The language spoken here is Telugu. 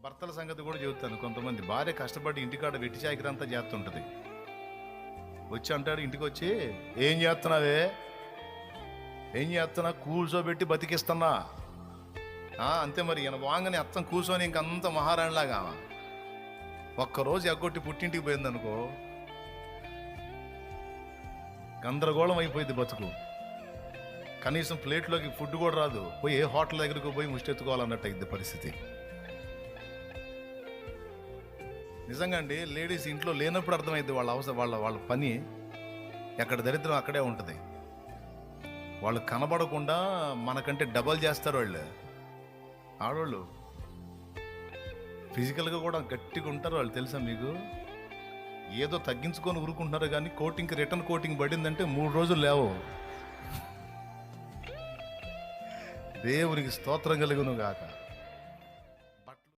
భర్తల సంగతి కూడా చెబుతాను. కొంతమంది భార్య కష్టపడి ఇంటికాడ వెట్టి చాకిరి అంతా చేస్తుంటుంది. వచ్చి అంటాడు, ఇంటికి వచ్చి ఏం చేస్తున్నావే, ఏం చేస్తున్నా, కూర్చోబెట్టి బతికిస్తున్నా. అంతే మరి. ఈయన వాంగని అత్తం కూర్చొని ఇంకంత మహారాణిలాగా ఒక్కరోజు ఎగ్గొట్టి పుట్టింటికి పోయిందనుకో, గందరగోళం అయిపోయింది బతుకు. కనీసం ప్లేట్లోకి ఫుడ్ కూడా రాదు. పోయి ఏ హోటల్ దగ్గరకు పోయి ముష్టెత్తుకోవాలన్నట్టు అయింది పరిస్థితి. నిజంగా అండి, లేడీస్ ఇంట్లో లేనప్పుడు అర్థమైంది వాళ్ళ అవసరం, వాళ్ళ పని ఎక్కడ దరిద్రం అక్కడే ఉంటుంది. వాళ్ళు కనబడకుండా మనకంటే డబల్ చేస్తారు వాళ్ళు. ఆడవాళ్ళు ఫిజికల్గా కూడా గట్టిగా ఉంటారు వాళ్ళు, తెలుసా మీకు? ఏదో తగ్గించుకొని ఊరుకుంటున్నారు కానీ కోటింగ్కి రిటర్న్ కోటింగ్ పడిందంటే 3 రోజులు లేవు. దేవునికి స్తోత్రం కలుగును గాక.